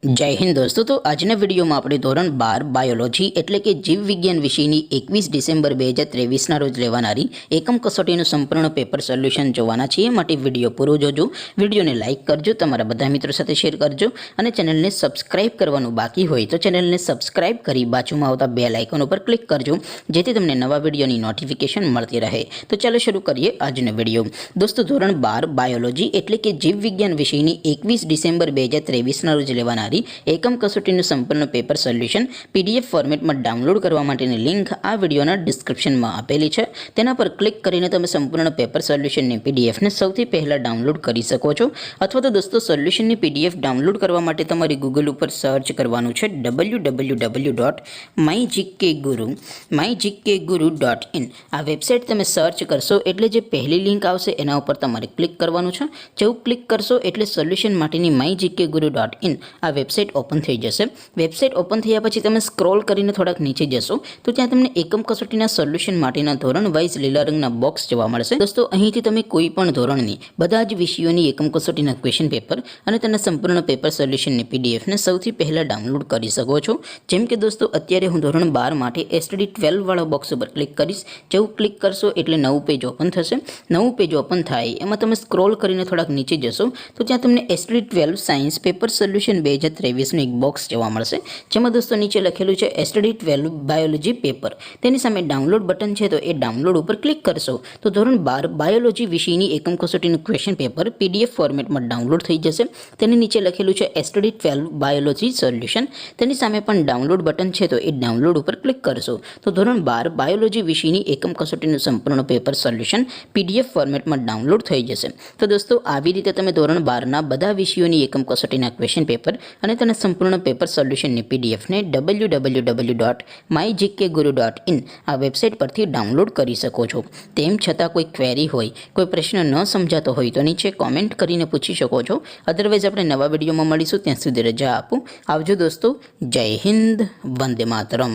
जय हिंद दोस्तों। तो आजना वीडियो में આપણે ધોરણ 12 બાયોલોજી એટલે કે જીવ વિજ્ઞાન વિષયની 21 ડિસેમ્બર 2023 રોજ લેવાનારી એકમ કસોટીનું સંપૂર્ણ પેપર સોલ્યુશન જોવાના છીએ। માટે વિડીયો પૂરો જોજો, વિડીયોને લાઇક કરજો, તમારા બધા મિત્રો સાથે શેર કરજો અને ચેનલને સબસ્ક્રાઇબ કરવાનું બાકી હોય તો ચેનલને સબસ્ક્રાઇબ કરી બાજુમાં આવતા બેલ આઇકન ઉપર ક્લિક કરજો જેથી તમને નવા વિડીયોની નોટિફિકેશન મળતી રહે। તો ચાલો શરૂ કરીએ આજનો વિડીયો। દોસ્તો ધોરણ 12 બાયોલોજી એટલે કે જીવ વિજ્ઞાન વિષયની 21 ડિસેમ્બર 2023 રોજ લેવાના એકમ કસોટીનું સંપૂર્ણ પેપર સોલ્યુશન પીડીએફ ફોર્મેટમાં ડાઉનલોડ કરવા માટેની લિંક આ વિડીયોના ડિસ્ક્રિપ્શનમાં આપેલી છે। તેના પર ક્લિક કરીને તમે સંપૂર્ણ પેપર સોલ્યુશનની પીડીએફને સૌથી પહેલાં ડાઉનલોડ કરી શકો છો। અથવા તો દોસ્તો સોલ્યુશનની પીડીએફ ડાઉનલોડ કરવા માટે તમારે ગૂગલ ઉપર સર્ચ કરવાનું છે www.mygkguru.in। આ વેબસાઇટ તમે સર્ચ કરશો એટલે જે પહેલી લિંક આવશે એના ઉપર તમારે ક્લિક કરવાનું છે। જેવું ક્લિક કરશો એટલે સોલ્યુશન માટેની mygkguru.in આ વેબસાઇટ ઓપન થઈ જશે। વેબસાઇટ ઓપન થયા પછી તમે સ્ક્રોલ કરીને થોડાક નીચે જશો તો ત્યાં તમને એકમ કસોટીના સોલ્યુશન માટેના ધોરણ વાઇઝ લીલા રંગના બોક્સ જોવા મળશે। દોસ્તો અહીંથી તમે કોઈ પણ ધોરણની બધા જ વિષયોની એકમ કસોટીના ક્વેશ્ચન પેપર અને તેના સંપૂર્ણ પેપર સોલ્યુશનની પીડીએફને સૌથી પહેલાં ડાઉનલોડ કરી શકો છો। જેમ કે દોસ્તો અત્યારે હું ધોરણ 12 માટે એસટીડી 12 વાળા બોક્સ ઉપર ક્લિક કરીશ। જેવું ક્લિક કરશો એટલે નવું પેજ ઓપન થશે। નવું પેજ ઓપન થાય એમાં તમે સ્ક્રોલ કરીને થોડાક નીચે જશો તો ત્યાં તમને એસટીડી 12 સાયન્સ પેપર સોલ્યુશન 2023નું એક બોક્સ જોવા મળશે જેમાં દોસ્તો નીચે લખેલું છે એસટીડી 12 બાયોલોજી પેપર। તેની સામે ડાઉનલોડ બટન છે તો એ ડાઉનલોડ ઉપર ક્લિક કરશો તો ધોરણ 12 બાયોલોજી વિષયની એકમ કસોટીનું ક્વેશ્ચન પેપર પીડીએફ ફોર્મેટમાં ડાઉનલોડ થઈ જશે। તેની નીચે લખેલું છે એસટીડી 12 બાયોલોજી સોલ્યુશન। તેની સામે પણ ડાઉનલોડ બટન છે તો એ ડાઉનલોડ ઉપર ક્લિક કરશો તો ધોરણ 12 બાયોલોજી વિષયની એકમ કસોટીનું સંપૂર્ણ પેપર સોલ્યુશન પીડીએફ ફોર્મેટમાં ડાઉનલોડ થઈ જશે। તો દોસ્તો આવી રીતે તમે ધોરણ 12ના બધા વિષયોની એકમ કસોટીના ક્વેશ્ચન પેપર અને તેના સંપૂર્ણ પેપર સોલ્યુશનની પીડીએફને www.mygkguru.in આ વેબસાઇટ પરથી ડાઉનલોડ કરી શકો છો। તેમ છતાં કોઈ ક્વેરી હોય, કોઈ પ્રશ્ન ન સમજાતો હોય તો નીચે કોમેન્ટ કરીને પૂછી શકો છો। અધરવાઇઝ આપણે નવા વિડીયોમાં મળીશું, ત્યાં સુધી રજા આપો। આવજો દોસ્તો, જય હિન્દ, વંદે માતરમ।